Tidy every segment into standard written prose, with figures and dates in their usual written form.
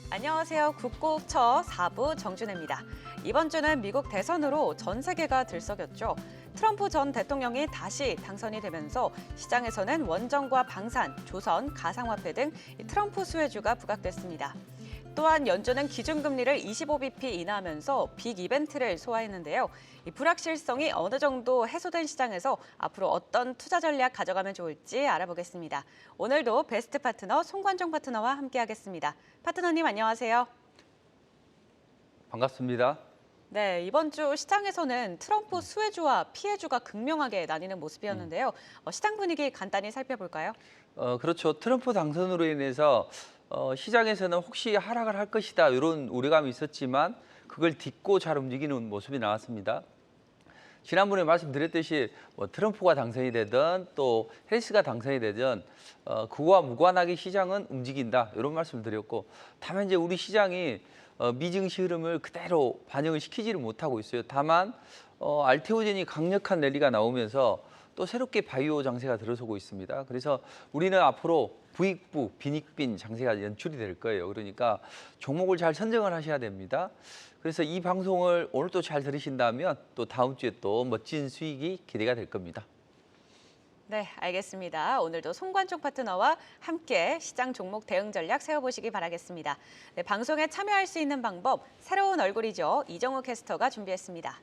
안녕하세요. 국고처 4부 정준혜입니다. 이번 주는 미국 대선으로 전 세계가 들썩였죠. 트럼프 전 대통령이 다시 당선이 되면서 시장에서는 원전과 방산, 조선, 가상화폐 등 트럼프 수혜주가 부각됐습니다. 또한 연준은 기준금리를 25bp 인하하면서 빅 이벤트를 소화했는데요. 이 불확실성이 어느 정도 해소된 시장에서 앞으로 어떤 투자 전략 가져가면 좋을지 알아보겠습니다. 오늘도 베스트 파트너 송관종 파트너와 함께하겠습니다. 파트너님 안녕하세요. 반갑습니다. 네, 이번 주 시장에서는 트럼프 수혜주와 피해주가 극명하게 나뉘는 모습이었는데요. 시장 분위기 간단히 살펴볼까요? 그렇죠. 트럼프 당선으로 인해서 시장에서는 혹시 하락을 할 것이다 이런 우려감이 있었지만 그걸 딛고 잘 움직이는 모습이 나왔습니다. 지난번에 말씀드렸듯이 트럼프가 당선이 되든 또 해리스가 당선이 되든 그와 무관하게 시장은 움직인다 이런 말씀을 드렸고, 다만 이제 우리 시장이 미증시 흐름을 그대로 반영을 시키지를 못하고 있어요. 다만 알테오젠이 강력한 랠리가 나오면서 또 새롭게 바이오 장세가 들어서고 있습니다. 그래서 우리는 앞으로 부익부, 빈익빈 장세가 연출이 될 거예요. 그러니까 종목을 잘 선정을 하셔야 됩니다. 그래서 이 방송을 오늘 또 잘 들으신다면 또 다음 주에 또 멋진 수익이 기대가 될 겁니다. 네, 알겠습니다. 오늘도 송관종 파트너와 함께 시장 종목 대응 전략 세워보시기 바라겠습니다. 네, 방송에 참여할 수 있는 방법, 새로운 얼굴이죠. 이정우 캐스터가 준비했습니다.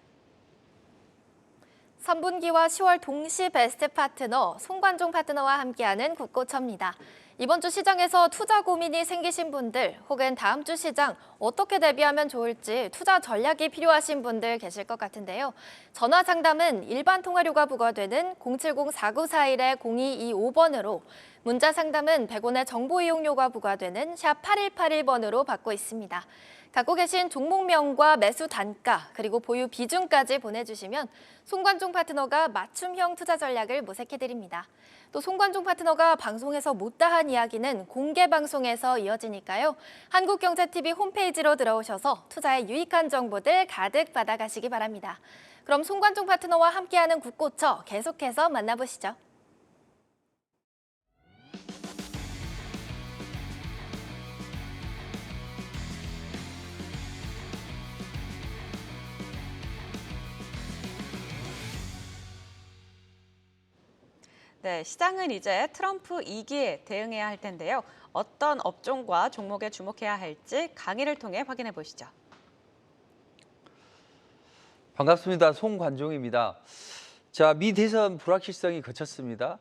3분기와 10월 동시 베스트 파트너 송관종 파트너와 함께하는 국고처입니다. 이번 주 시장에서 투자 고민이 생기신 분들 혹은 다음 주 시장 어떻게 대비하면 좋을지 투자 전략이 필요하신 분들 계실 것 같은데요. 전화 상담은 일반 통화료가 부과되는 070-4941-0225번으로, 문자 상담은 100원의 정보 이용료가 부과되는 샵 8181번으로 받고 있습니다. 갖고 계신 종목명과 매수 단가, 그리고 보유 비중까지 보내주시면 송관종 파트너가 맞춤형 투자 전략을 모색해드립니다. 또 송관종 파트너가 방송에서 못다한 이야기는 공개 방송에서 이어지니까요. 한국경제TV 홈페이지로 들어오셔서 투자에 유익한 정보들 가득 받아가시기 바랍니다. 그럼 송관종 파트너와 함께하는 국고처 계속해서 만나보시죠. 네, 시장은 이제 트럼프 2기에 대응해야 할 텐데요. 어떤 업종과 종목에 주목해야 할지 강의를 통해 확인해 보시죠. 반갑습니다. 송관종입니다. 자, 미 대선 불확실성이 거쳤습니다.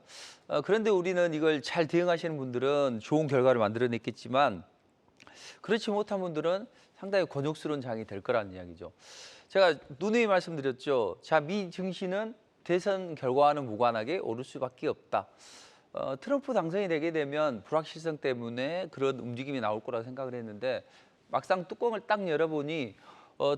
그런데 우리는 이걸 잘 대응하시는 분들은 좋은 결과를 만들어냈겠지만 그렇지 못한 분들은 상당히 곤욕스러운 장이 될 거라는 이야기죠. 제가 누누이 말씀드렸죠. 자, 미 증시는 대선 결과와는 무관하게 오를 수밖에 없다. 트럼프 당선이 되게 되면 불확실성 때문에 그런 움직임이 나올 거라고 생각을 했는데 막상 뚜껑을 딱 열어보니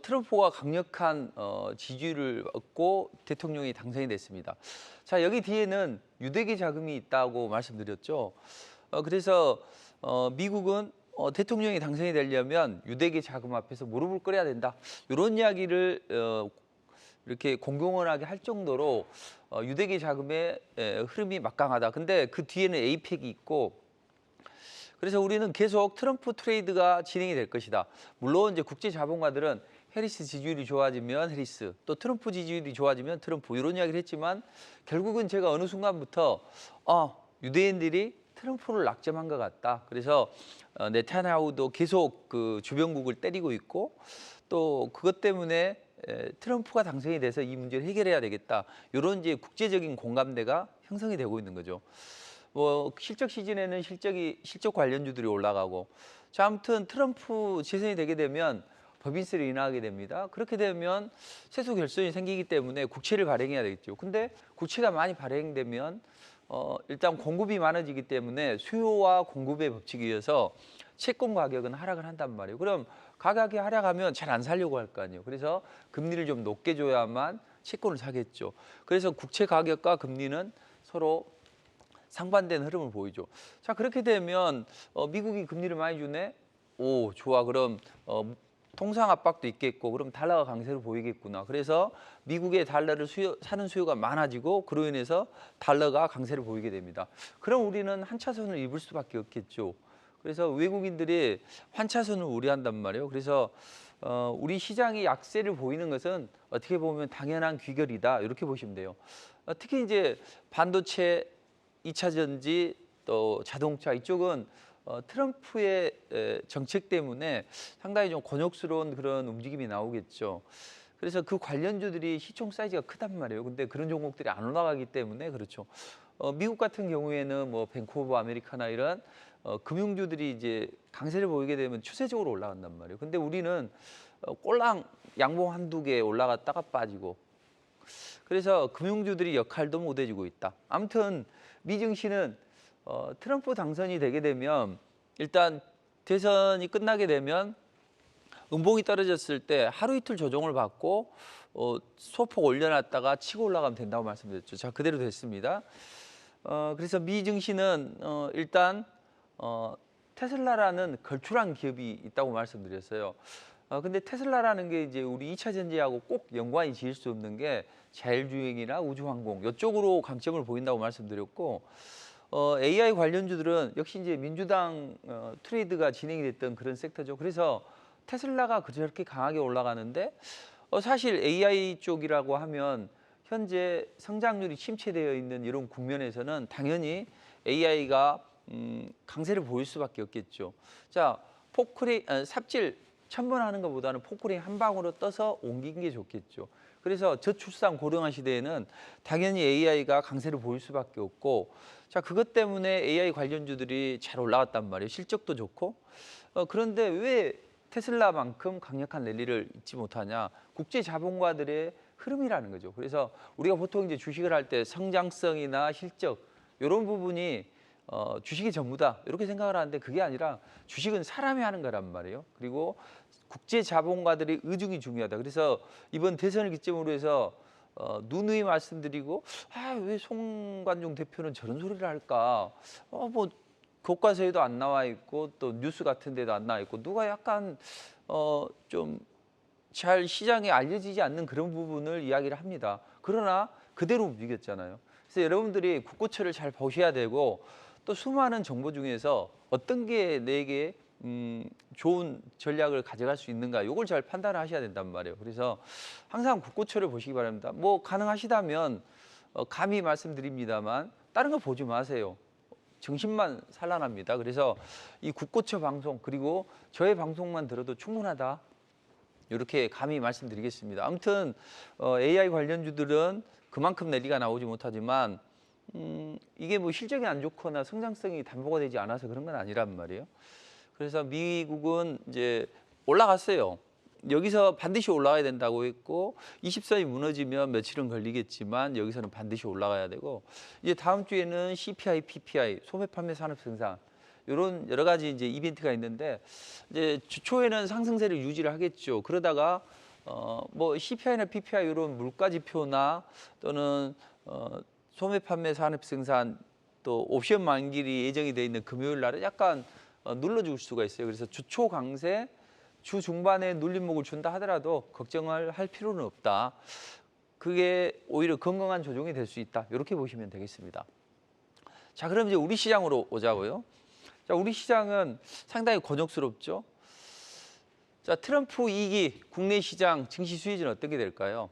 트럼프가 강력한 지지율을 얻고 대통령이 당선이 됐습니다. 자, 여기 뒤에는 유대계 자금이 있다고 말씀드렸죠. 그래서 미국은 대통령이 당선이 되려면 유대계 자금 앞에서 무릎을 꿇어야 된다. 이런 이야기를 이렇게 공공연하게 할 정도로 유대계 자금의 흐름이 막강하다. 근데 그 뒤에는 에이펙이 있고, 그래서 우리는 계속 트럼프 트레이드가 진행이 될 것이다. 물론 이제 국제 자본가들은 해리스 지지율이 좋아지면 해리스, 또 트럼프 지지율이 좋아지면 트럼프 이런 이야기를 했지만 결국은 제가 어느 순간부터 유대인들이 트럼프를 낙점한 것 같다. 그래서 네타냐후도 계속 그 주변국을 때리고 있고 또 그것 때문에 트럼프가 당선이 돼서 이 문제를 해결해야 되겠다. 이런 이제 국제적인 공감대가 형성이 되고 있는 거죠. 실적 시즌에는 실적 관련주들이 올라가고, 자, 아무튼 트럼프 재선이 되게 되면 법인세를 인하하게 됩니다. 그렇게 되면 세수 결손이 생기기 때문에 국채를 발행해야 되겠죠. 근데 국채가 많이 발행되면 일단 공급이 많아지기 때문에 수요와 공급의 법칙에 의해서 채권 가격은 하락을 한단 말이에요. 그럼 가격이 하락하면 잘 안 사려고 할 거 아니에요. 그래서 금리를 좀 높게 줘야만 채권을 사겠죠. 그래서 국채 가격과 금리는 서로 상반된 흐름을 보이죠. 자, 그렇게 되면 미국이 금리를 많이 주네. 오, 좋아. 그럼 통상 압박도 있겠고, 그럼 달러가 강세를 보이겠구나. 그래서 미국의 달러를 사는 수요가 많아지고 그로 인해서 달러가 강세를 보이게 됩니다. 그럼 우리는 한 차선을 입을 수밖에 없겠죠. 그래서 외국인들이 환차선을 우려한단 말이에요. 그래서 우리 시장이 약세를 보이는 것은 어떻게 보면 당연한 귀결이다 이렇게 보시면 돼요. 특히 이제 반도체, 2차 전지, 또 자동차 이쪽은 트럼프의 정책 때문에 상당히 좀 곤욕스러운 그런 움직임이 나오겠죠. 그래서 그 관련주들이 시총 사이즈가 크단 말이에요. 근데 그런 종목들이 안 올라가기 때문에 그렇죠. 미국 같은 경우에는 뭐 뱅크 오브 아메리카나 이런 금융주들이 이제 강세를 보이게 되면 추세적으로 올라간단 말이에요. 근데 우리는 꼴랑 양봉 한두 개 올라갔다가 빠지고 그래서 금융주들이 역할도 못 해주고 있다. 아무튼 미 증시는 트럼프 당선이 되게 되면 일단 대선이 끝나게 되면 음봉이 떨어졌을 때 하루 이틀 조정을 받고 소폭 올려놨다가 치고 올라가면 된다고 말씀드렸죠. 자, 그대로 됐습니다. 그래서 미 증시는 일단 테슬라라는 걸출한 기업이 있다고 말씀드렸어요. 근데 테슬라라는 게 이제 우리 2차 전지하고 꼭 연관이 지을 수 없는 게 자율주행이나 우주항공 이쪽으로 강점을 보인다고 말씀드렸고 AI 관련주들은 역시 이제 민주당 트레이드가 진행이 됐던 그런 섹터죠. 그래서 테슬라가 그렇게 강하게 올라가는데 사실 AI 쪽이라고 하면 현재 성장률이 침체되어 있는 이런 국면에서는 당연히 AI가 강세를 보일 수밖에 없겠죠. 자, 삽질 1000번 하는 것보다는 포크레인 한 방으로 떠서 옮긴 게 좋겠죠. 그래서 저출산 고령화 시대에는 당연히 AI가 강세를 보일 수밖에 없고 자, 그것 때문에 AI 관련주들이 잘 올라갔단 말이에요. 실적도 좋고. 그런데 왜 테슬라만큼 강력한 랠리를 잊지 못하냐? 국제 자본가들의 흐름이라는 거죠. 그래서 우리가 보통 이제 주식을 할 때 성장성이나 실적 이런 부분이 주식이 전부다 이렇게 생각을 하는데 그게 아니라 주식은 사람이 하는 거란 말이에요. 그리고 국제 자본가들의 의중이 중요하다. 그래서 이번 대선을 기점으로 해서 누누이 말씀드리고 왜 송관종 대표는 저런 소리를 할까? 뭐 교과서에도 안 나와 있고 또 뉴스 같은 데도 안 나와 있고 누가 약간 좀 잘 시장에 알려지지 않는 그런 부분을 이야기를 합니다. 그러나 그대로 움직였잖아요. 그래서 여러분들이 국고처를 잘 보셔야 되고 또 수많은 정보 중에서 어떤 게 내게 좋은 전략을 가져갈 수 있는가 이걸 잘 판단하셔야 된단 말이에요. 그래서 항상 국고처를 보시기 바랍니다. 뭐 가능하시다면 감히 말씀드립니다만 다른 거 보지 마세요. 정신만 산란합니다. 그래서 이 국고처 방송 그리고 저의 방송만 들어도 충분하다. 이렇게 감히 말씀드리겠습니다. 아무튼 AI 관련주들은 그만큼 랠리가 나오지 못하지만 이게 뭐 실적이 안 좋거나 성장성이 담보가 되지 않아서 그런 건 아니란 말이에요. 그래서 미국은 이제 올라갔어요. 여기서 반드시 올라가야 된다고 했고 20선이 무너지면 며칠은 걸리겠지만 여기서는 반드시 올라가야 되고 이제 다음 주에는 CPI, PPI, 소매 판매 산업 생산 이런 여러 가지 이제 이벤트가 있는데 이제 주초에는 상승세를 유지를 하겠죠. 그러다가 뭐 CPI나 PPI 이런 물가 지표나 또는 소매 판매 산업 생산 또 옵션 만기일이 예정이 돼 있는 금요일 날은 약간 눌러줄 수가 있어요. 그래서 주초 강세 주 중반에 눌림목을 준다 하더라도 걱정을 할 필요는 없다. 그게 오히려 건강한 조정이 될 수 있다. 이렇게 보시면 되겠습니다. 자, 그럼 이제 우리 시장으로 오자고요. 자, 우리 시장은 상당히 곤욕스럽죠. 자, 트럼프 2기 국내 시장 증시 수익은 어떻게 될까요?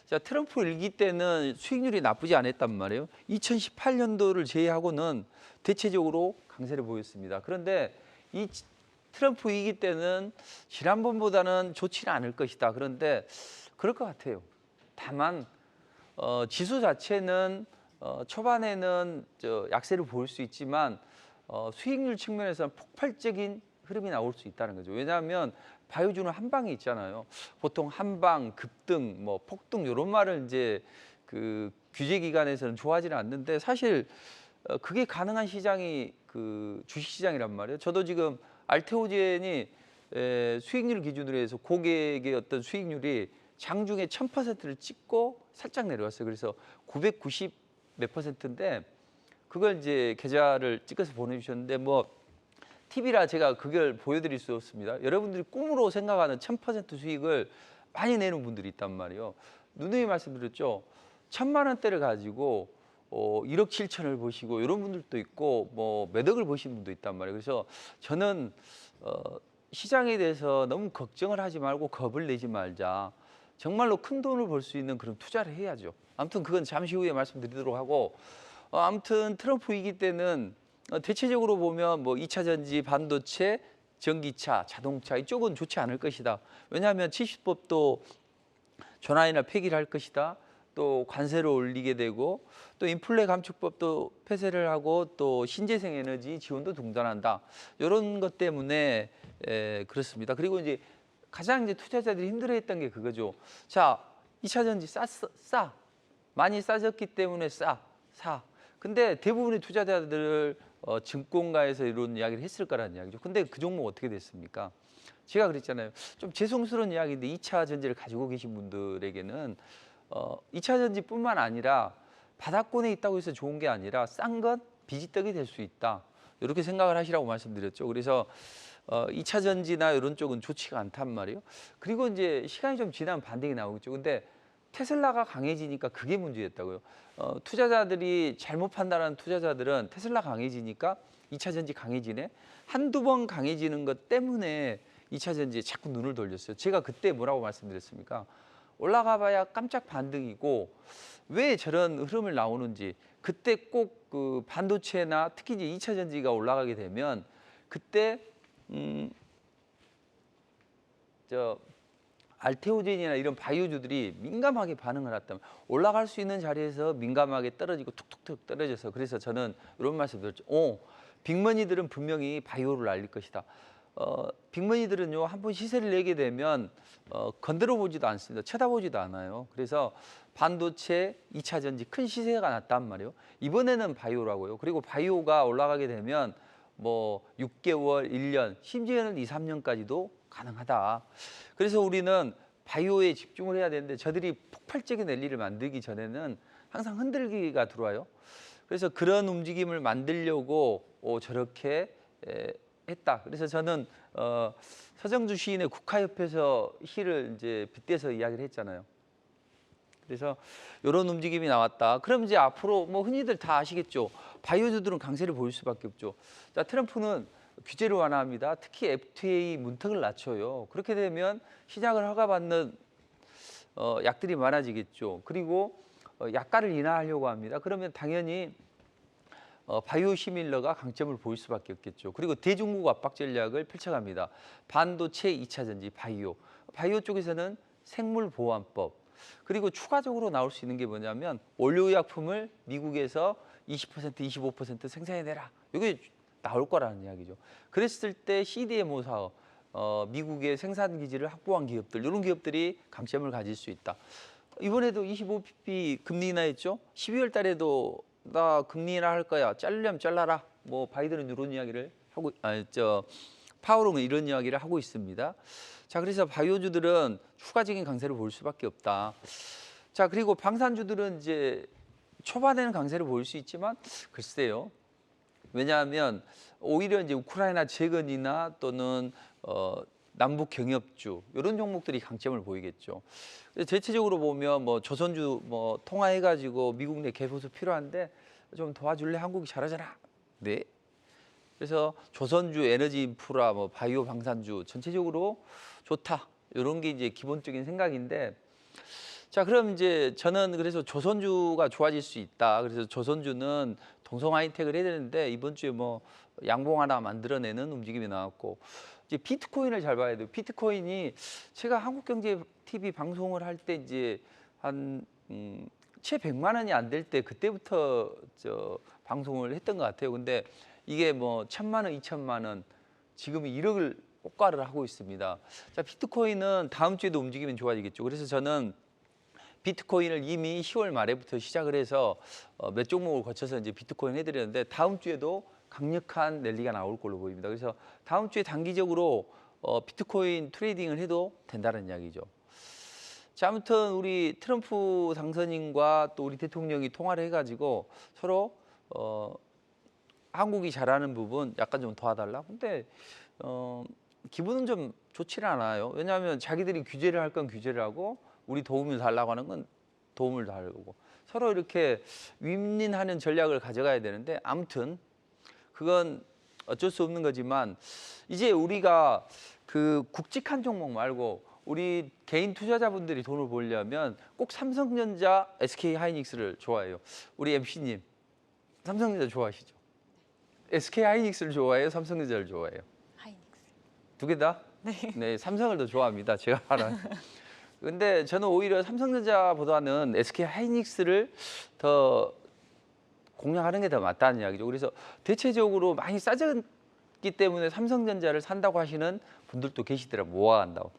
자, 트럼프 1기 때는 수익률이 나쁘지 않았단 말이에요. 2018년도를 제외하고는 대체적으로 강세를 보였습니다. 그런데 이 트럼프 2기 때는 지난번보다는 좋지는 않을 것이다. 그런데 그럴 것 같아요. 다만 지수 자체는 초반에는 약세를 보일 수 있지만 수익률 측면에서는 폭발적인 흐름이 나올 수 있다는 거죠. 왜냐하면 바이오주는 한 방이 있잖아요. 보통 한 방, 급등, 뭐 폭등 이런 말을 이제 그 규제 기관에서는 좋아하지는 않는데 사실 그게 가능한 시장이 그 주식 시장이란 말이에요. 저도 지금 알테오젠이 수익률 기준으로 해서 고객의 어떤 수익률이 장중에 1000%를 찍고 살짝 내려왔어요. 그래서 990 몇 %인데 그걸 이제 계좌를 찍어서 보내주셨는데 뭐 TV라 제가 그걸 보여드릴 수 없습니다. 여러분들이 꿈으로 생각하는 1000% 수익을 많이 내는 분들이 있단 말이에요. 누누이 말씀드렸죠. 1000만 원대를 가지고 1억 7천을 버시고 이런 분들도 있고 뭐 몇 억을 버신 분도 있단 말이에요. 그래서 저는 시장에 대해서 너무 걱정을 하지 말고 겁을 내지 말자. 정말로 큰 돈을 벌 수 있는 그런 투자를 해야죠. 아무튼 그건 잠시 후에 말씀드리도록 하고 아무튼 트럼프 위기 때는 대체적으로 보면 뭐 2차 전지, 반도체, 전기차, 자동차 이쪽은 좋지 않을 것이다. 왜냐하면 70법도 전환이나 폐기를 할 것이다. 또 관세를 올리게 되고 또 인플레 감축법도 폐쇄를 하고 또 신재생 에너지 지원도 중단한다. 이런 것 때문에 그렇습니다. 그리고 이제 가장 이제 투자자들이 힘들어했던 게 그거죠. 자, 2차 전지 싸. 많이 싸졌기 때문에 사. 근데 대부분의 투자자들 증권가에서 이런 이야기를 했을 거라는 이야기죠. 근데 그 종목 어떻게 됐습니까? 제가 그랬잖아요. 좀 죄송스러운 이야기인데 2차 전지를 가지고 계신 분들에게는 2차 전지뿐만 아니라 바닥권에 있다고 해서 좋은 게 아니라 싼 건 비지떡이 될 수 있다. 이렇게 생각을 하시라고 말씀드렸죠. 그래서 2차 전지나 이런 쪽은 좋지가 않단 말이에요. 그리고 이제 시간이 좀 지나면 반등이 나오겠죠. 근데 테슬라가 강해지니까 그게 문제였다고요. 투자자들이 잘못 판단하는 투자자들은 테슬라 강해지니까 2차 전지 강해지네. 한두 번 강해지는 것 때문에 2차 전지에 자꾸 눈을 돌렸어요. 제가 그때 뭐라고 말씀드렸습니까? 올라가 봐야 깜짝 반등이고 왜 저런 흐름을 나오는지 그때 꼭 그 반도체나 특히 이제 2차 전지가 올라가게 되면 그때 알테오젠이나 이런 바이오주들이 민감하게 반응을 했다면 올라갈 수 있는 자리에서 민감하게 떨어지고 툭툭툭 떨어져서 그래서 저는 이런 말씀 드렸죠. 빅머니들은 분명히 바이오를 알릴 것이다. 빅머니들은요 한번 시세를 내게 되면 건드려 보지도 않습니다. 쳐다보지도 않아요. 그래서 반도체, 2차 전지 큰 시세가 났단 말이에요. 이번에는 바이오라고요. 그리고 바이오가 올라가게 되면 뭐 6개월, 1년, 심지어는 2, 3년까지도 가능하다. 그래서 우리는 바이오에 집중을 해야 되는데 저들이 폭발적인 랠리를 만들기 전에는 항상 흔들기가 들어와요. 그래서 그런 움직임을 만들려고 저렇게 했다. 그래서 저는 서정주 시인의 국화협에서 시를 이제 빗대서 이야기를 했잖아요. 그래서 이런 움직임이 나왔다. 그럼 이제 앞으로 뭐 흔히들 다 아시겠죠. 바이오주들은 강세를 보일 수밖에 없죠. 자, 트럼프는 규제를 완화합니다. 특히 FTA 문턱을 낮춰요. 그렇게 되면 시장을 허가받는 약들이 많아지겠죠. 그리고 약가를 인하하려고 합니다. 그러면 당연히 바이오시밀러가 강점을 보일 수밖에 없겠죠. 그리고 대중국 압박 전략을 펼쳐갑니다. 반도체, 2차 전지, 바이오. 바이오 쪽에서는 생물보안법. 그리고 추가적으로 나올 수 있는 게 뭐냐면 원료의약품을 미국에서 20%, 25% 생산해내라. 이게 나올 거라는 이야기죠. 그랬을 때 CDMO 사업, 미국의 생산 기지를 확보한 기업들, 이런 기업들이 강점을 가질 수 있다. 이번에도 25pp 금리 인하했죠. 12월 달에도 나 금리 인하 할 거야. 자르려면 잘라라. 뭐 바이든은 이런 이야기를 하고, 파월은 이런 이야기를 하고 있습니다. 자, 그래서 바이오주들은 추가적인 강세를 보일 수밖에 없다. 자, 그리고 방산주들은 이제 초반에는 강세를 보일 수 있지만 글쎄요. 왜냐하면 오히려 이제 우크라이나 재건이나 또는 남북 경협주 이런 종목들이 강점을 보이겠죠. 대체적으로 보면 뭐 조선주 뭐 통화해가지고 미국 내 개보수 필요한데 좀 도와줄래? 한국이 잘하잖아. 네. 그래서 조선주, 에너지 인프라, 뭐 바이오 방산주 전체적으로 좋다. 이런 게 이제 기본적인 생각인데, 자, 그럼 이제 저는 그래서 조선주가 좋아질 수 있다. 그래서 조선주는 동성 하이텍을 해야 되는데 이번 주에 뭐 양봉 하나 만들어내는 움직임이 나왔고, 이제 비트코인을 잘 봐야 돼요. 비트코인이 제가 한국경제 TV 방송을 할 때 이제 한 채 100만 원이 안 될 때 그때부터 방송을 했던 것 같아요. 근데 이게 뭐 1,000만 원, 2,000만 원, 지금 1억을 꽃가를 하고 있습니다. 자, 비트코인은 다음 주에도 움직이면 좋아지겠죠. 그래서 저는 비트코인을 이미 10월 말에부터 시작을 해서 몇 종목을 거쳐서 이제 비트코인 해드렸는데 다음 주에도 강력한 랠리가 나올 걸로 보입니다. 그래서 다음 주에 단기적으로 비트코인 트레이딩을 해도 된다는 이야기죠. 자, 아무튼 우리 트럼프 당선인과 또 우리 대통령이 통화를 해가지고 서로 한국이 잘하는 부분 약간 좀 도와달라. 근데 기분은 좀 좋지는 않아요. 왜냐하면 자기들이 규제를 할 건 규제를 하고 우리 도움을 달라고 하는 건 도움을 달고 서로 이렇게 윈윈하는 전략을 가져가야 되는데 아무튼 그건 어쩔 수 없는 거지만 이제 우리가 그 굵직한 종목 말고 우리 개인 투자자분들이 돈을 벌려면 꼭 삼성전자, SK하이닉스를 좋아해요. 우리 MC님 삼성전자 좋아하시죠? SK하이닉스를 좋아해요? 삼성전자를 좋아해요? 하이닉스. 두 개 다? 네. 네, 삼성을 더 좋아합니다. 제가 알아요. 근데 저는 오히려 삼성전자보다는 SK하이닉스를 더 공략하는 게 더 맞다는 이야기죠. 그래서 대체적으로 많이 싸졌기 때문에 삼성전자를 산다고 하시는 분들도 계시더라고요. 모아간다고.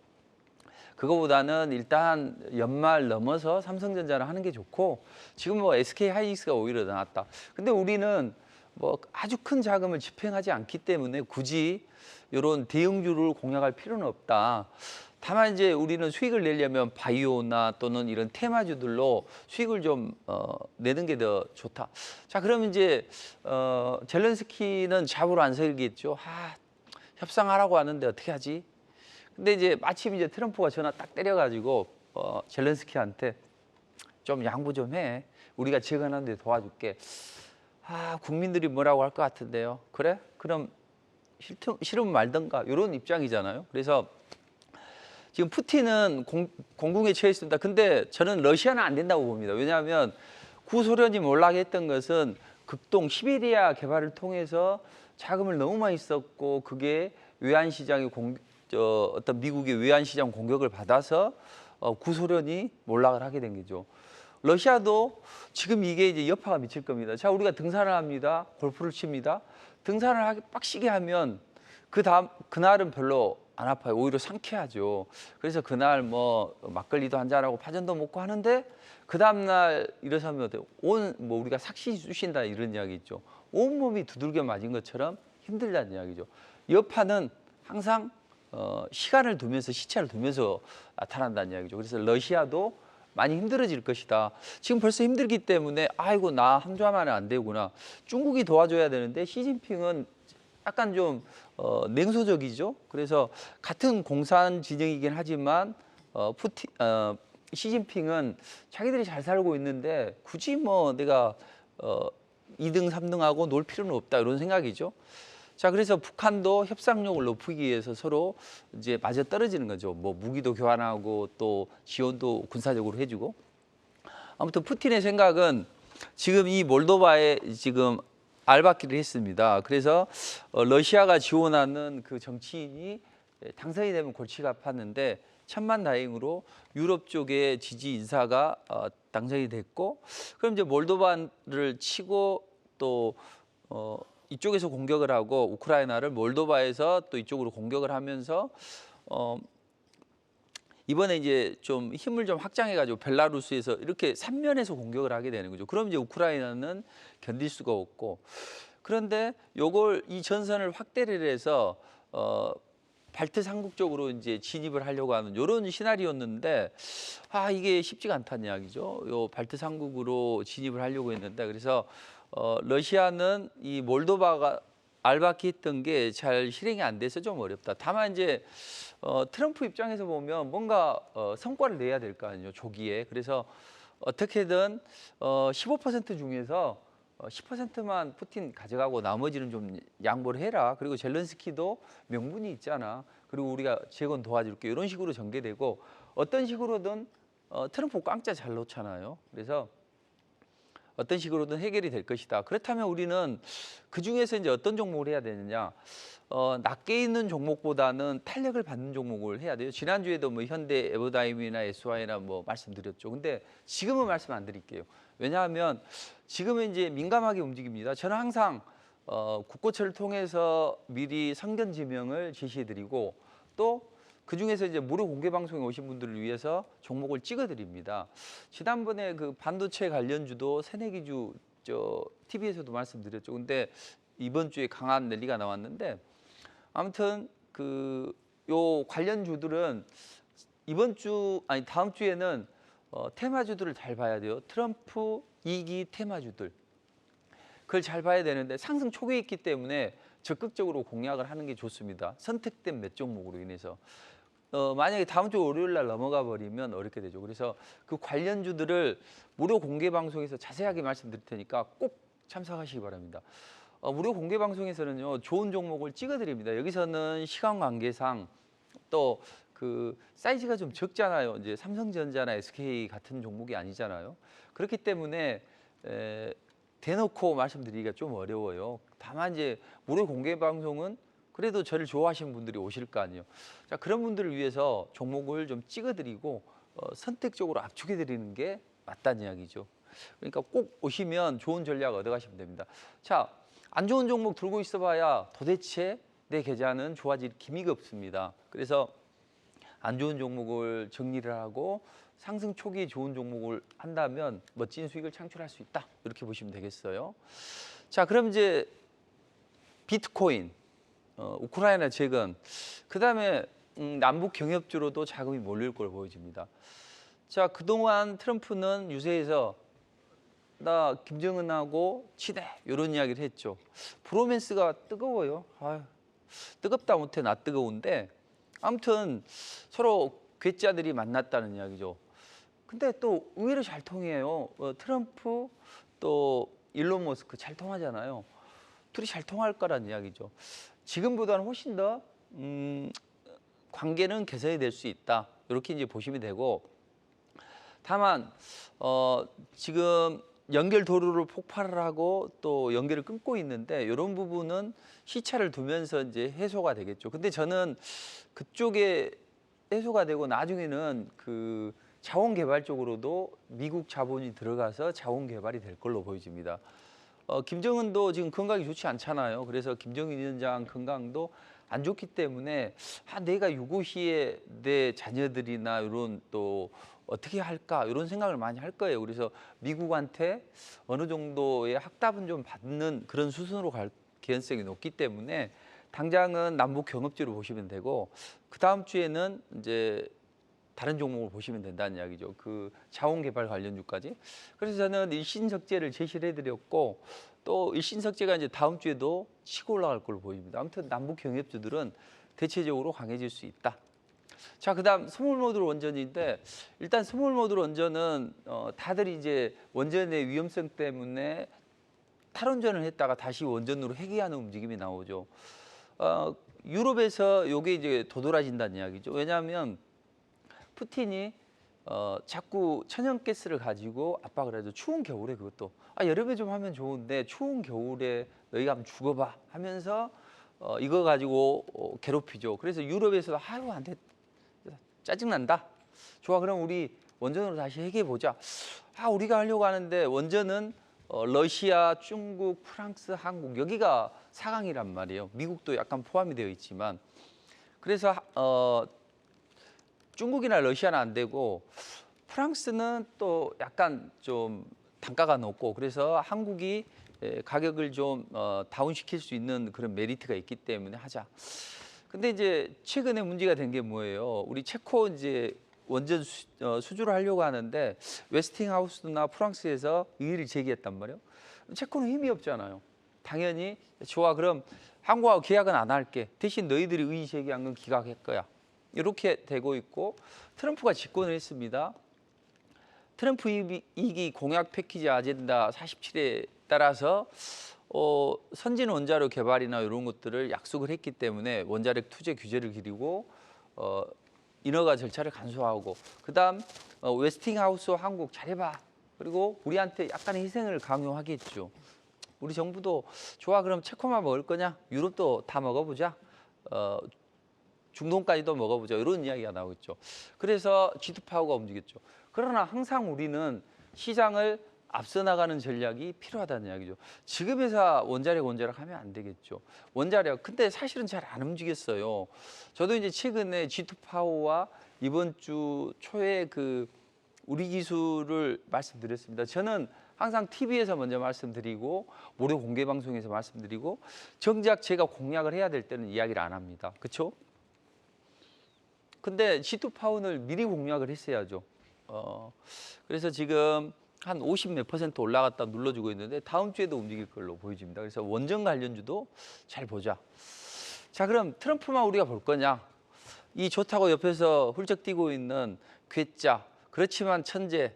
그거보다는 일단 연말 넘어서 삼성전자를 하는 게 좋고 지금 뭐 SK하이닉스가 오히려 더 낫다. 근데 우리는 뭐 아주 큰 자금을 집행하지 않기 때문에 굳이 이런 대형주를 공략할 필요는 없다. 다만 이제 우리는 수익을 내려면 바이오나 또는 이런 테마주들로 수익을 좀 내는 게 더 좋다. 자, 그러면 이제 젤렌스키는 잡으러 안 서겠죠. 협상하라고 하는데 어떻게 하지? 근데 이제 마침 이제 트럼프가 전화 딱 때려가지고 젤렌스키한테 좀 양보 좀 해. 우리가 재건하는 데 도와줄게. 국민들이 뭐라고 할 것 같은데요. 그래? 그럼 싫으면 말던가 이런 입장이잖아요. 그래서 지금 푸틴은 공궁에 처해 있습니다. 근데 저는 러시아는 안 된다고 봅니다. 왜냐하면 구소련이 몰락했던 것은 극동 시베리아 개발을 통해서 자금을 너무 많이 썼고 그게 외환 시장의 어떤 미국의 외환 시장 공격을 받아서 구소련이 몰락을 하게 된 거죠. 러시아도 지금 이게 이제 여파가 미칠 겁니다. 자, 우리가 등산을 합니다. 골프를 칩니다. 등산을 빡시게 하면 그날은 별로 안 아파요. 오히려 상쾌하죠. 그래서 그날 뭐 막걸리도 한잔하고 파전도 먹고 하는데 그 다음날 일어서면 어때요? 뭐 우리가 삭신이 쑤신다 이런 이야기 있죠. 온몸이 두들겨 맞은 것처럼 힘들다는 이야기죠. 여파는 항상 시간을 두면서 시차를 두면서 나타난다는 이야기죠. 그래서 러시아도 많이 힘들어질 것이다. 지금 벌써 힘들기 때문에 아이고 나 함조하면 안 되구나. 중국이 도와줘야 되는데 시진핑은 약간 좀 냉소적이죠. 그래서 같은 공산 진영이긴 하지만 시진핑은 자기들이 잘 살고 있는데 굳이 뭐 내가 2등, 3등하고 놀 필요는 없다 이런 생각이죠. 자, 그래서 북한도 협상력을 높이기 위해서 서로 이제 맞아 떨어지는 거죠. 뭐 무기도 교환하고 또 지원도 군사적으로 해주고. 아무튼 푸틴의 생각은 지금 이 몰도바에 지금 알박기를 했습니다. 그래서 러시아가 지원하는 그 정치인이 당선이 되면 골치가 아팠는데 천만다행으로 유럽 쪽의 지지 인사가 당선이 됐고, 그럼 이제 몰도바를 치고 또 이쪽에서 공격을 하고 우크라이나를 몰도바에서 또 이쪽으로 공격을 하면서 이번에 이제 좀 힘을 좀 확장해가지고 벨라루스에서 이렇게 3면에서 공격을 하게 되는 거죠. 그럼 이제 우크라이나는 견딜 수가 없고, 그런데 이 전선을 확대를 해서 발트 삼국 쪽으로 이제 진입을 하려고 하는 이런 시나리오였는데 이게 쉽지가 않다는 이야기죠. 요 발트 삼국으로 진입을 하려고 했는데 그래서 러시아는 이 몰도바가 알바키 했던 게 잘 실행이 안 돼서 좀 어렵다. 다만 이제 트럼프 입장에서 보면 뭔가 성과를 내야 될 거 아니에요, 조기에. 그래서 어떻게든 15% 중에서 10%만 푸틴 가져가고 나머지는 좀 양보를 해라. 그리고 젤렌스키도 명분이 있잖아. 그리고 우리가 재건 도와줄게. 이런 식으로 전개되고 어떤 식으로든 트럼프 꽝짜 잘 놓잖아요. 그래서 어떤 식으로든 해결이 될 것이다. 그렇다면 우리는 그중에서 이제 어떤 종목을 해야 되느냐? 낮게 있는 종목보다는 탄력을 받는 종목을 해야 돼요. 지난주에도 뭐 현대 에버다임이나 SY나 뭐 말씀드렸죠. 근데 지금은 말씀 안 드릴게요. 왜냐하면 지금은 이제 민감하게 움직입니다. 저는 항상 국고처를 통해서 미리 상견 지명을 제시해드리고 또 그중에서 이제 무료 공개 방송에 오신 분들을 위해서 종목을 찍어드립니다. 지난번에 그 반도체 관련주도 새내기주 TV에서도 말씀드렸죠. 근데 이번 주에 강한 랠리가 나왔는데 아무튼 요 관련주들은 다음 주에는 테마주들을 잘 봐야 돼요. 트럼프 2기 테마주들. 그걸 잘 봐야 되는데 상승 초기에 있기 때문에 적극적으로 공략을 하는 게 좋습니다. 선택된 몇 종목으로 인해서. 만약에 다음 주 월요일 날 넘어가 버리면 어렵게 되죠. 그래서 그 관련주들을 무료 공개 방송에서 자세하게 말씀드릴 테니까 꼭 참석하시기 바랍니다. 무료 공개 방송에서는요, 좋은 종목을 찍어드립니다. 여기서는 시간 관계상 또 그 사이즈가 좀 적잖아요. 이제 삼성전자나 SK 같은 종목이 아니잖아요. 그렇기 때문에 대놓고 말씀드리기가 좀 어려워요. 다만 이제 무료 공개 방송은 그래도 저를 좋아하시는 분들이 오실 거 아니에요. 자, 그런 분들을 위해서 종목을 좀 찍어드리고 선택적으로 압축해드리는 게 맞다는 이야기죠. 그러니까 꼭 오시면 좋은 전략 얻어가시면 됩니다. 자, 안 좋은 종목 들고 있어봐야 도대체 내 계좌는 좋아질 기미가 없습니다. 그래서 안 좋은 종목을 정리를 하고 상승 초기에 좋은 종목을 한다면 멋진 수익을 창출할 수 있다. 이렇게 보시면 되겠어요. 자, 그럼 이제 비트코인, 우크라이나 재건, 그다음에 남북 경협주로도 자금이 몰릴 걸 보여집니다. 자, 그동안 트럼프는 유세에서 나 김정은하고 친해 이런 이야기를 했죠. 브로맨스가 뜨거워요. 아유, 뜨겁다 못해 나 뜨거운데 아무튼 서로 괴짜들이 만났다는 이야기죠. 근데 또 의외로 잘 통해요. 트럼프 또 일론 머스크 잘 통하잖아요. 둘이 잘 통할 거란 이야기죠. 지금보다는 훨씬 더 관계는 개선이 될 수 있다. 이렇게 이제 보시면 되고, 다만 지금 연결 도로를 폭발을 하고 또 연결을 끊고 있는데 이런 부분은 시차를 두면서 이제 해소가 되겠죠. 근데 저는 그쪽에 해소가 되고 나중에는 그 자원 개발 쪽으로도 미국 자본이 들어가서 자원 개발이 될 걸로 보여집니다. 김정은도 지금 건강이 좋지 않잖아요. 그래서 김정은 위원장 건강도 안 좋기 때문에 내가 유고시에 내 자녀들이나 이런 또 어떻게 할까 이런 생각을 많이 할 거예요. 그래서 미국한테 어느 정도의 학답은 좀 받는 그런 수순으로 갈 개연성이 높기 때문에 당장은 남북 경협지로 보시면 되고, 그 다음 주에는 이제 다른 종목을 보시면 된다는 이야기죠. 그 자원개발 관련주까지. 그래서 저는 일신석재를 제시를 해드렸고, 또 일신석재가 이제 다음 주에도 치고 올라갈 걸로 보입니다. 아무튼 남북 경협주들은 대체적으로 강해질 수 있다. 자, 그다음 스몰 모듈 원전인데, 일단 스몰 모듈 원전은 다들 이제 원전의 위험성 때문에 탈원전을 했다가 다시 원전으로 회귀하는 움직임이 나오죠. 유럽에서 이게 이제 도드라진다는 이야기죠. 왜냐하면 푸틴이 자꾸 천연가스를 가지고 압박을 해도 추운 겨울에 그것도 여름에 좀 하면 좋은데 추운 겨울에 너희가 한번 죽어봐 하면서 이거 가지고 괴롭히죠. 그래서 유럽에서도 아유 안 돼. 짜증난다. 좋아, 그럼 우리 원전으로 다시 회귀해보자. 우리가 하려고 하는데 원전은 러시아, 중국, 프랑스, 한국 여기가 4강이란 말이에요. 미국도 약간 포함이 되어 있지만, 그래서 중국이나 러시아는 안 되고 프랑스는 또 약간 좀 단가가 높고, 그래서 한국이 가격을 좀 다운시킬 수 있는 그런 메리트가 있기 때문에 하자. 근데 이제 최근에 문제가 된 게 뭐예요? 우리 체코 이제 원전 수주를 하려고 하는데 웨스팅하우스나 프랑스에서 이의를 제기했단 말이에요. 체코는 힘이 없잖아요. 당연히 좋아, 그럼 한국하고 계약은 안 할게. 대신 너희들이 의의 제기한 건 기각할 거야. 이렇게 되고 있고, 트럼프가 집권을 했습니다. 트럼프 2기 공약 패키지 아젠다 47에 따라서 선진 원자로 개발이나 이런 것들을 약속을 했기 때문에 원자력 투자 규제를 기리고 인허가 절차를 간소화하고, 그다음 웨스팅하우스 한국 잘해봐. 그리고 우리한테 약간의 희생을 강요하겠죠. 우리 정부도 좋아, 그럼 체코만 먹을 거냐? 유럽도 다 먹어보자. 중동까지도 먹어보자. 이런 이야기가 나오겠죠. 그래서 G2파워가 움직였죠. 그러나 항상 우리는 시장을 앞서 나가는 전략이 필요하다는 이야기죠. 지금에서 원자력 하면 안 되겠죠. 원자력, 근데 사실은 잘 안 움직였어요. 저도 이제 최근에 G2파워와 이번 주 초에 그 우리 기술을 말씀드렸습니다. 저는 항상 TV에서 먼저 말씀드리고 무료 공개 방송에서 말씀드리고, 정작 제가 공략을 해야 될 때는 이야기를 안 합니다. 그렇죠? 근데 G2파워는 미리 공략을 했어야죠. 그래서 지금 한 50 몇 % 올라갔다 눌러주고 있는데 다음 주에도 움직일 걸로 보여집니다. 그래서 원전 관련주도 잘 보자. 자, 그럼 트럼프만 우리가 볼 거냐? 이 좋다고 옆에서 훌쩍 뛰고 있는 괴짜, 그렇지만 천재,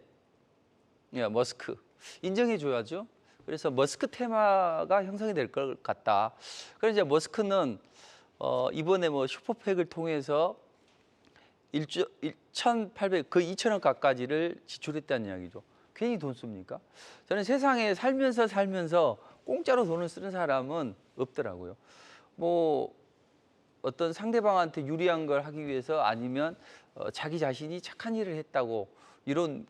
머스크 인정해 줘야죠. 그래서 머스크 테마가 형성이 될 것 같다. 그래서 이제 머스크는 이번에 뭐 슈퍼팩을 통해서 1,800, 거의 2,000억 가까이를 지출했다는 이야기죠. 괜히 돈 씁니까? 저는 세상에 살면서 공짜로 돈을 쓰는 사람은 없더라고요. 뭐 어떤 상대방한테 유리한 걸 하기 위해서 아니면 자기 자신이 착한 일을 했다고 이런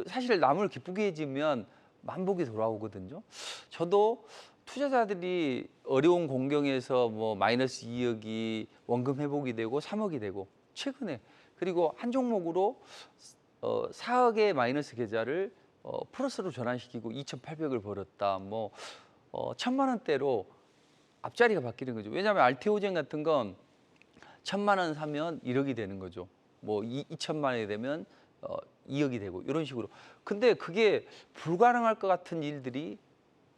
사실 남을 기쁘게 해주면 만복이 돌아오거든요. 저도 투자자들이 어려운 공경에서 뭐 마이너스 2억이 원금 회복이 되고 3억이 되고 최근에 그리고 한 종목으로 4억의 마이너스 계좌를 플러스로 전환시키고 2,800을 벌었다. 뭐 1,000만 원대로 앞자리가 바뀌는 거죠. 왜냐하면 알테오젠 같은 건 1,000만 원 사면 1억이 되는 거죠. 뭐 2천만 원이 되면 2억이 되고 이런 식으로. 근데 그게 불가능할 것 같은 일들이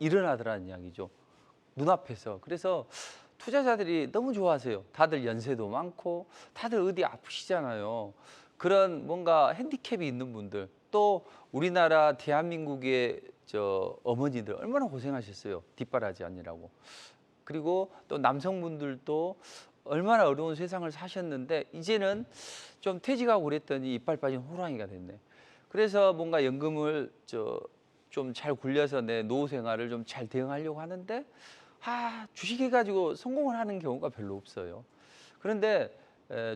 일어나더라는 이야기죠. 눈앞에서. 그래서 투자자들이 너무 좋아하세요. 다들 연세도 많고 다들 어디 아프시잖아요. 그런 뭔가 핸디캡이 있는 분들, 또 우리나라 대한민국의 어머니들 얼마나 고생하셨어요. 뒷바라지 아니라고. 그리고 또 남성분들도 얼마나 어려운 세상을 사셨는데 이제는 좀 퇴직하고 그랬더니 이빨 빠진 호랑이가 됐네. 그래서 뭔가 연금을 좀 잘 굴려서 내 노후 생활을 좀 잘 대응하려고 하는데 주식해 가지고 성공을 하는 경우가 별로 없어요. 그런데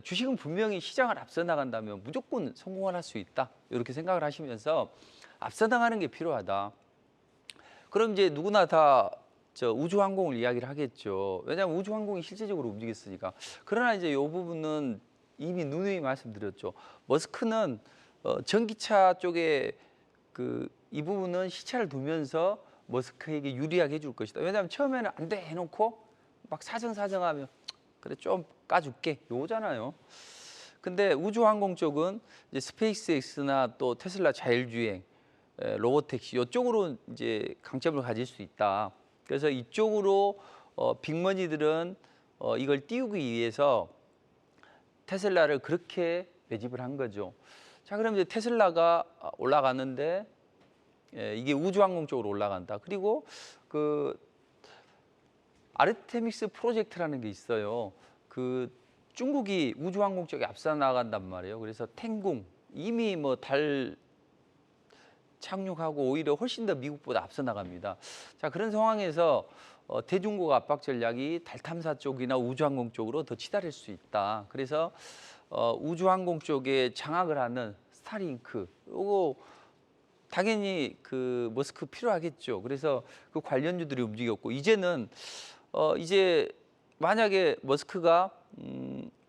주식은 분명히 시장을 앞서 나간다면 무조건 성공을 할 수 있다. 이렇게 생각을 하시면서 앞서 나가는 게 필요하다. 그럼 이제 누구나 다 우주항공을 이야기를 하겠죠. 왜냐하면 우주항공이 실질적으로 움직였으니까. 그러나 이제 이 부분은 이미 누누이 말씀드렸죠. 머스크는 전기차 쪽에 이 부분은 시차를 두면서 머스크에게 유리하게 해줄 것이다. 왜냐하면 처음에는 안 돼 해놓고 막 사정하면 그래 좀 까줄게 요거잖아요. 근데 우주항공 쪽은 이제 스페이스X나 또 테슬라 자율주행, 로보택시 이쪽으로 이제 강점을 가질 수 있다. 그래서 이쪽으로 빅머니들은 이걸 띄우기 위해서 테슬라를 그렇게 매집을 한 거죠. 자, 그럼 이제 테슬라가 올라가는데 이게 우주항공 쪽으로 올라간다. 그리고 아르테미스 프로젝트라는 게 있어요. 중국이 우주항공 쪽에 앞서 나간단 말이에요. 그래서 텐궁 이미 뭐 달 착륙하고 오히려 훨씬 더 미국보다 앞서 나갑니다. 자, 그런 상황에서 대중국 압박 전략이 달 탐사 쪽이나 우주항공 쪽으로 더 치달을 수 있다. 그래서 우주항공 쪽에 장악을 하는 스타링크 요거 당연히 머스크 필요하겠죠. 그래서 그 관련주들이 움직였고 이제는 이제 만약에 머스크가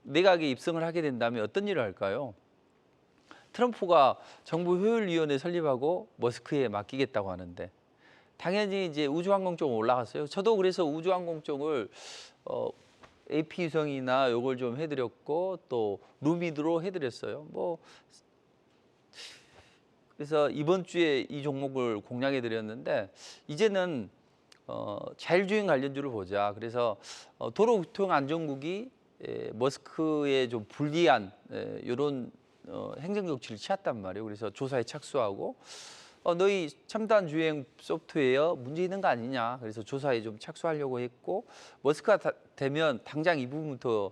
내각에 입성을 하게 된다면 어떤 일을 할까요? 트럼프가 정부효율위원회 설립하고 머스크에 맡기겠다고 하는데 당연히 이제 우주항공 쪽으로 올라갔어요. 저도 그래서 우주항공 쪽을 AP 유성이나 요걸 좀 해드렸고 또 루미드로 해드렸어요. 뭐 그래서 이번 주에 이 종목을 공략해 드렸는데 이제는 자율주행 관련주를 보자. 그래서 도로교통안전국이 머스크에 좀 불리한 이런 행정조치를 취했단 말이에요. 그래서 조사에 착수하고 너희 첨단 주행 소프트웨어 문제 있는 거 아니냐. 그래서 조사에 좀 착수하려고 했고 머스크가 되면 당장 이 부분부터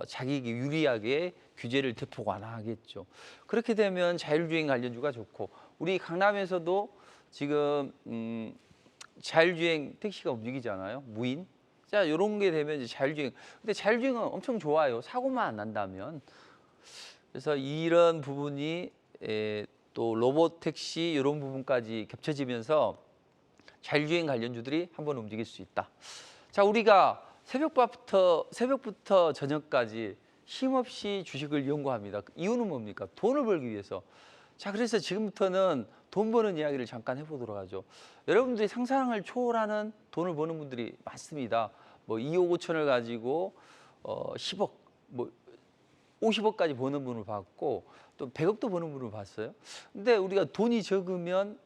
자기에게 유리하게 규제를 대폭 완화하겠죠. 그렇게 되면 자율주행 관련주가 좋고 우리 강남에서도 지금 자율주행 택시가 움직이잖아요. 무인. 자, 이런 게 되면 이제 자율주행. 근데 자율주행은 엄청 좋아요. 사고만 안 난다면. 그래서 이런 부분이 또 로봇택시 이런 부분까지 겹쳐지면서 자율주행 관련주들이 한번 움직일 수 있다. 자, 우리가 새벽부터 저녁까지 쉼없이 주식을 연구합니다. 이유는 뭡니까? 돈을 벌기 위해서. 자, 그래서 지금부터는 돈 버는 이야기를 잠깐 해보도록 하죠. 여러분들이 상상을 초월하는 돈을 버는 분들이 많습니다. 뭐 2억 5천을 가지고 10억, 뭐 50억까지 버는 분을 봤고 또 100억도 버는 분을 봤어요. 근데 우리가 돈이 적으면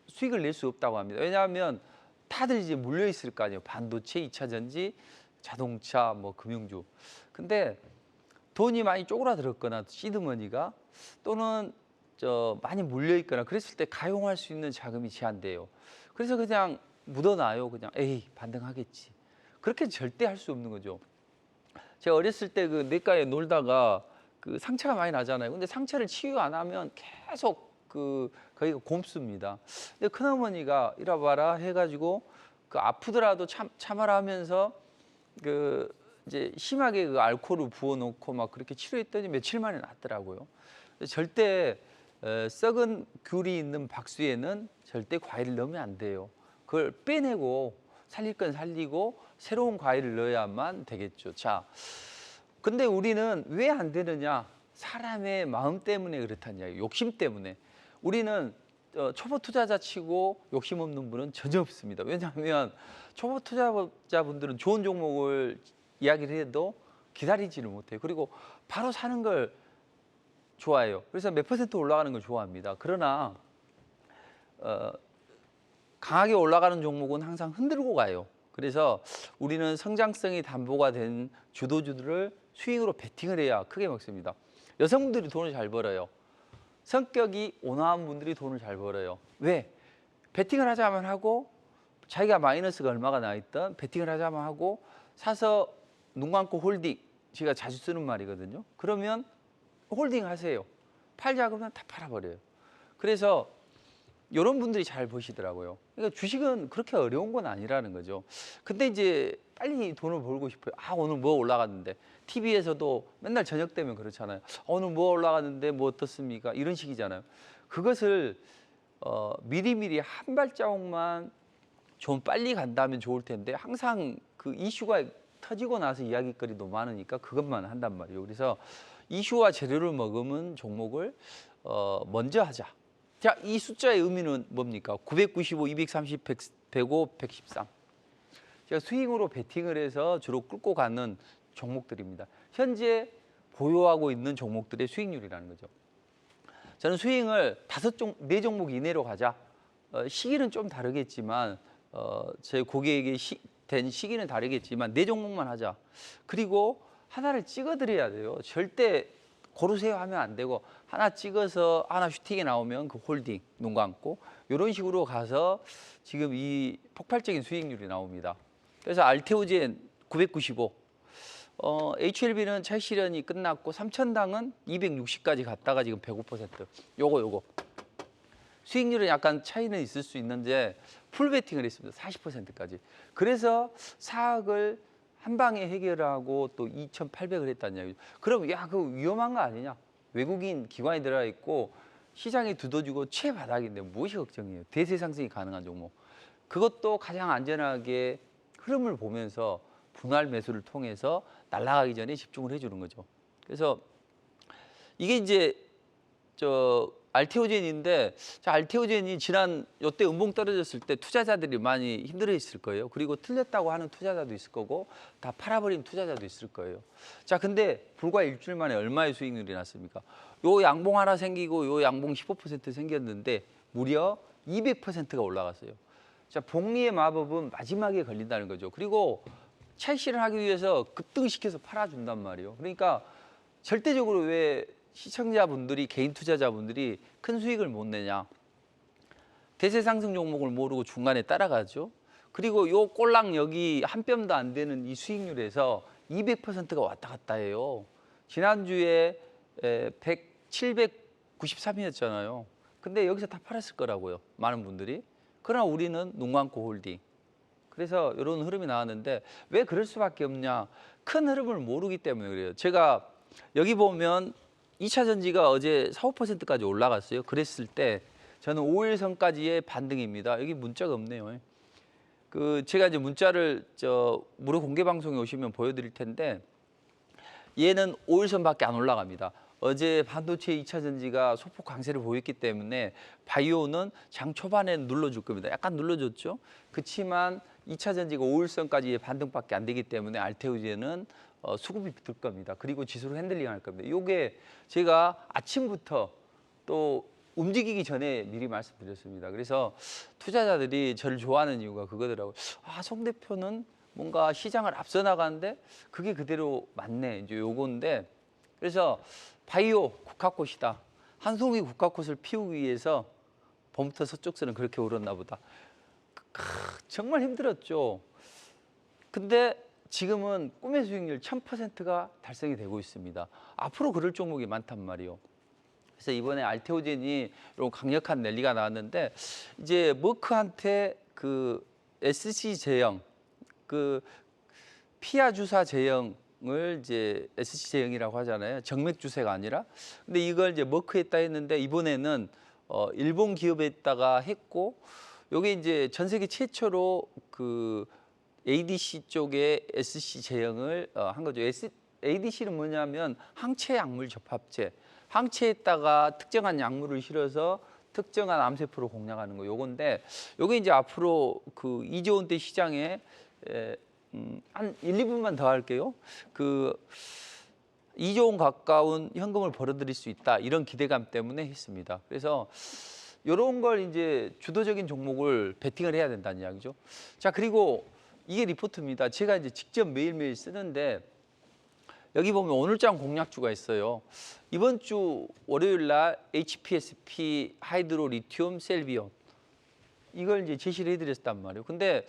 수익을 낼 수 없다고 합니다. 왜냐하면 다들 이제 물려 있을 거 아니에요. 반도체, 2차 전지, 자동차, 뭐 금융주. 근데 돈이 많이 쪼그라들었거나 시드머니가 또는 많이 물려 있거나 그랬을 때 가용할 수 있는 자금이 제한돼요. 그래서 그냥 묻어놔요. 그냥 에이 반등하겠지. 그렇게 절대 할 수 없는 거죠. 제가 어렸을 때 그 냇가에 놀다가 그 상처가 많이 나잖아요. 근데 상처를 치유 안 하면 계속 거기가 곰습니다. 근데 큰어머니가 이라봐라 해가지고 그 아프더라도 참아라 하면서 그 이제 심하게 그 알코올을 부어놓고 막 그렇게 치료했더니 며칠 만에 낫더라고요. 절대 썩은 귤이 있는 박스에는 절대 과일을 넣으면 안 돼요. 그걸 빼내고 살릴 건 살리고 새로운 과일을 넣어야만 되겠죠. 자, 근데 우리는 왜 안 되느냐? 사람의 마음 때문에 그렇다는 이야기, 욕심 때문에. 우리는 초보 투자자 치고 욕심 없는 분은 전혀 없습니다. 왜냐하면 초보 투자자분들은 좋은 종목을 이야기를 해도 기다리지를 못해요. 그리고 바로 사는 걸 좋아해요. 그래서 몇 퍼센트 올라가는 걸 좋아합니다. 그러나 강하게 올라가는 종목은 항상 흔들고 가요. 그래서 우리는 성장성이 담보가 된 주도주들을 스윙으로 베팅을 해야 크게 먹습니다. 여성분들이 돈을 잘 벌어요. 성격이 온화한 분들이 돈을 잘 벌어요. 왜? 베팅을 하자만 하고 자기가 마이너스가 얼마가 나 있던 베팅을 하자만 하고 사서 눈 감고 홀딩, 제가 자주 쓰는 말이거든요. 그러면 홀딩 하세요. 팔자 그러면 다 팔아버려요. 그래서 이런 분들이 잘 버시더라고요. 그러니까 주식은 그렇게 어려운 건 아니라는 거죠. 근데 이제 빨리 돈을 벌고 싶어요. 아, 오늘 뭐 올라갔는데. TV에서도 맨날 저녁 되면 그렇잖아요. 오늘 뭐 올라갔는데 뭐 어떻습니까? 이런 식이잖아요. 그것을 미리미리 한 발자국만 좀 빨리 간다면 좋을 텐데 항상 그 이슈가 터지고 나서 이야기거리도 많으니까 그것만 한단 말이에요. 그래서 이슈와 재료를 머금은 종목을 먼저 하자. 자, 이 숫자의 의미는 뭡니까? 995, 230, 105, 113. 제가 스윙으로 베팅을 해서 주로 끌고 가는 종목들입니다. 현재 보유하고 있는 종목들의 수익률이라는 거죠. 저는 스윙을 4종목 이내로 가자. 시기는 좀 다르겠지만 제 고객에게 된 시기는 다르겠지만 4종목만 하자. 그리고 하나를 찍어드려야 돼요. 절대 고르세요 하면 안 되고 하나 찍어서 하나 슈팅에 나오면 그 홀딩, 눈 감고 이런 식으로 가서 지금 이 폭발적인 수익률이 나옵니다. 그래서 알테오젠 995, HLB는 차익 실현이 끝났고 3,000당은 260까지 갔다가 지금 105%. 요거 수익률은 약간 차이는 있을 수 있는데 풀 베팅을 했습니다. 40%까지. 그래서 4억을 한 방에 해결하고 또 2,800을 했다는 이야기죠. 그럼 야, 그거 위험한 거 아니냐? 외국인 기관이 들어가 있고 시장이 두더지고 최바닥인데 무엇이 걱정이에요? 대세 상승이 가능한 종목. 그것도 가장 안전하게 흐름을 보면서 분할 매수를 통해서 날아가기 전에 집중을 해주는 거죠. 그래서 이게 이제 알테오젠인데, 자, 알테오젠이 지난 요때 음봉 떨어졌을 때 투자자들이 많이 힘들어했을 거예요. 그리고 틀렸다고 하는 투자자도 있을 거고 다 팔아버린 투자자도 있을 거예요. 자, 근데 불과 일주일 만에 얼마의 수익률이 났습니까? 요 양봉 하나 생기고 요 양봉 15% 생겼는데 무려 200%가 올라갔어요. 자, 복리의 마법은 마지막에 걸린다는 거죠. 그리고 차익 실현하기 위해서 급등시켜서 팔아준단 말이에요. 그러니까 절대적으로 왜 시청자분들이, 개인 투자자분들이 큰 수익을 못 내냐? 대세 상승 종목을 모르고 중간에 따라가죠. 그리고 요 꼴랑 여기 한 뼘도 안 되는 이 수익률에서 200%가 왔다 갔다 해요. 지난주에 793이었잖아요. 근데 여기서 다 팔았을 거라고요. 많은 분들이. 그러나 우리는 눈 감고 홀딩. 그래서 이런 흐름이 나왔는데 왜 그럴 수밖에 없냐? 큰 흐름을 모르기 때문에 그래요. 제가 여기 보면 2차 전지가 어제 4, 5%까지 올라갔어요. 그랬을 때 저는 5일선까지의 반등입니다. 여기 문자가 없네요. 제가 이제 문자를 무료 공개 방송에 오시면 보여드릴 텐데 얘는 5일선밖에 안 올라갑니다. 어제 반도체 2차 전지가 소폭 강세를 보였기 때문에 바이오는 장 초반에 눌러줄 겁니다. 약간 눌러줬죠. 그렇지만 2차 전지가 5일선까지의 반등밖에 안 되기 때문에 알테오젠은 수급이 붙을 겁니다. 그리고 지수로 핸들링 할 겁니다. 이게 제가 아침부터 또 움직이기 전에 미리 말씀드렸습니다. 그래서 투자자들이 저를 좋아하는 이유가 그거더라고요. 아, 송 대표는 뭔가 시장을 앞서 나가는데 그게 그대로 맞네. 이제 요건데 그래서 바이오 국화꽃이다. 한 송이 국화꽃을 피우기 위해서 봄부터 서쪽서는 그렇게 울었나 보다. 정말 힘들었죠. 근데 지금은 꿈의 수익률 1000%가 달성이 되고 있습니다. 앞으로 그럴 종목이 많단 말이에요. 그래서 이번에 알테오젠이 이런 강력한 랠리가 나왔는데 이제 머크한테 그 SC 제형, 그 피하 주사 제형을 이제 SC 제형이라고 하잖아요. 정맥 주사가 아니라. 근데 이걸 이제 머크에다 했는데 이번에는 일본 기업에다가 했고, 요게 이제 전 세계 최초로 그 ADC 쪽에 SC 제형을 한 거죠. ADC는 뭐냐면 항체 약물 접합제. 항체에다가 특정한 약물을 실어서 특정한 암세포를 공략하는 거. 요건데 요게 이제 앞으로 그 2조 원대 시장에 한 1, 2분만 더 할게요. 그 2조 원 가까운 현금을 벌어들일 수 있다. 이런 기대감 때문에 했습니다. 그래서 이런 걸 이제 주도적인 종목을 베팅을 해야 된다는 이야기죠. 자, 그리고 이게 리포트입니다. 제가 이제 직접 매일매일 쓰는데 여기 보면 오늘장 공략주가 있어요. 이번 주 월요일 날 HPSP 하이드로 리튬 셀비온 이걸 이제 제시를 해드렸단 말이에요. 근데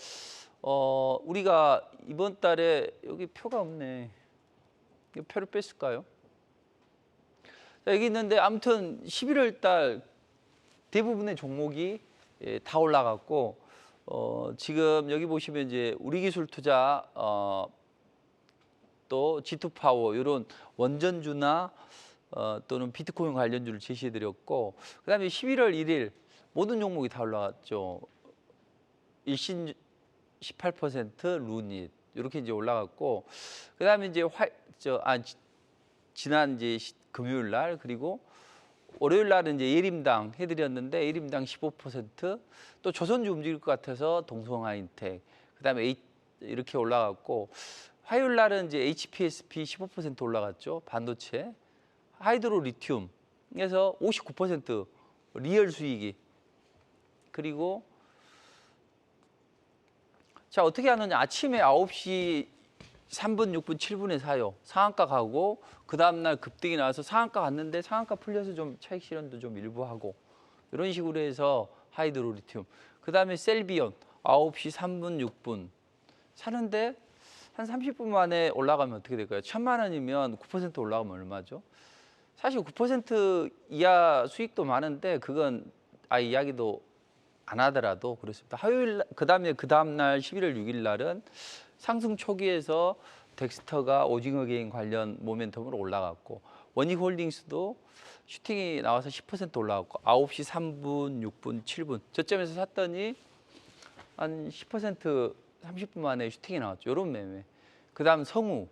우리가 이번 달에 여기 표가 없네. 이 표를 뺐을까요? 자, 여기 있는데 아무튼 11월 달 대부분의 종목이 다 올라갔고 지금 여기 보시면 이제 우리기술투자 또 G2파워 이런 원전주나 또는 비트코인 관련주를 제시해드렸고 그다음에 11월 1일 모든 종목이 다 올라갔죠. 일신 18% 루닛 이렇게 이제 올라갔고 그다음에 이제 지난 이제 금요일 날 그리고 월요일 날은 이제 예림당 해드렸는데 예림당 15%또 조선주 움직일 것 같아서 동성하인텍 그다음에 이렇게 올라갔고 화요일 날은 이제 HPSP 15% 올라갔죠. 반도체 하이드로 리튬에서 59% 리얼 수익이 그리고 자 어떻게 하느냐 아침에 9시 3분, 6분, 7분에 사요. 상한가 가고 그 다음날 급등이 나와서 상한가 갔는데 상한가 풀려서 좀 차익 실현도 좀 일부 하고 이런 식으로 해서 하이드로 리튬 그 다음에 셀비온 9시 3분, 6분 사는데 한 30분 만에 올라가면 어떻게 될까요? 1,000만 원이면 9% 올라가면 얼마죠? 사실 9% 이하 수익도 많은데 그건 아예 이야기도 안 하더라도 그렇습니다. 화요일 그 다음 날 11월 6일 날은 상승 초기에서 덱스터가 오징어 게임 관련 모멘텀으로 올라갔고 원익홀딩스도 슈팅이 나와서 10% 올라갔고 9시 3분, 6분, 7분 저점에서 샀더니 한 10% 30분 만에 슈팅이 나왔죠. 이런 매매. 그다음 성우.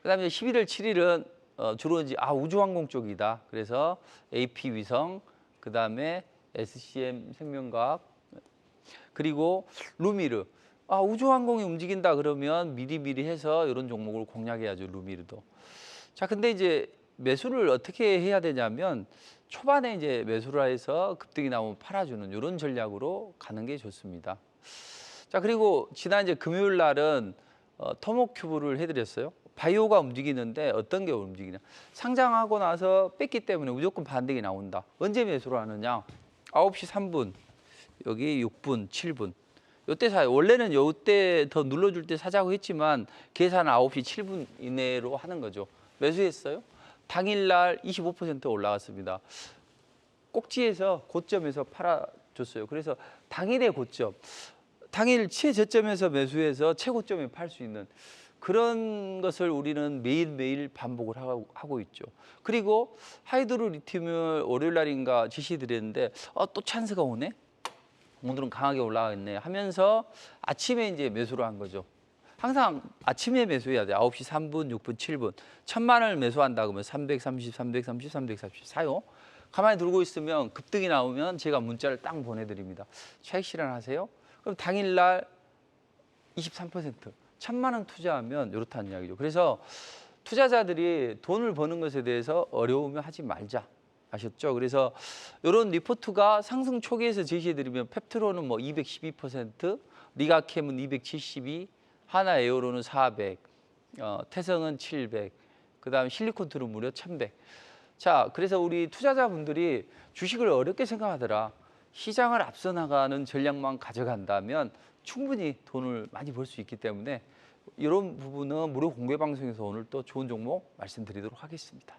그다음에 11월 7일은 주로 이제 우주항공 쪽이다. 그래서 AP 위성, 그다음에 SCM 생명과학, 그리고 루미르. 우주항공이 움직인다 그러면 미리미리 해서 이런 종목을 공략해야죠. 루미르도. 자, 근데 이제 매수를 어떻게 해야 되냐면 초반에 이제 매수를 해서 급등이 나오면 팔아주는 이런 전략으로 가는 게 좋습니다. 자, 그리고 지난 이제 금요일 날은 토모큐브를 해드렸어요. 바이오가 움직이는데 어떤 게 움직이냐? 상장하고 나서 뺐기 때문에 무조건 반등이 나온다. 언제 매수를 하느냐? 9시 3분, 여기 6분, 7분. 요때 사요. 원래는 요때 더 눌러줄 때 사자고 했지만 계산은 9시 7분 이내로 하는 거죠. 매수했어요. 당일날 25% 올라갔습니다. 꼭지에서 고점에서 팔아줬어요. 그래서 당일의 고점, 당일 최저점에서 매수해서 최고점에 팔 수 있는 그런 것을 우리는 매일매일 반복을 하고 있죠. 그리고 하이드로 리튬을 월요일 날인가 지시드렸는데 또 찬스가 오네? 오늘은 강하게 올라가겠네 하면서 아침에 이제 매수를 한 거죠. 항상 아침에 매수해야 돼. 9시 3분, 6분, 7분. 1,000만 원을 매수한다 그러면 330, 330, 340 사요. 가만히 들고 있으면 급등이 나오면 제가 문자를 딱 보내드립니다. 차익 실현하세요. 그럼 당일날 23%. 1,000만 원 투자하면 이렇다는 이야기죠. 그래서 투자자들이 돈을 버는 것에 대해서 어려우면 하지 말자. 아셨죠? 그래서 이런 리포트가 상승 초기에서 제시해드리면 펩트로는 뭐 212%, 리가캠은 272, 하나에어로는 400, 태성은 700, 그다음 실리콘투는 무려 1,100. 자, 그래서 우리 투자자분들이 주식을 어렵게 생각하더라. 시장을 앞서 나가는 전략만 가져간다면 충분히 돈을 많이 벌 수 있기 때문에 이런 부분은 무료 공개 방송에서 오늘 또 좋은 종목 말씀드리도록 하겠습니다.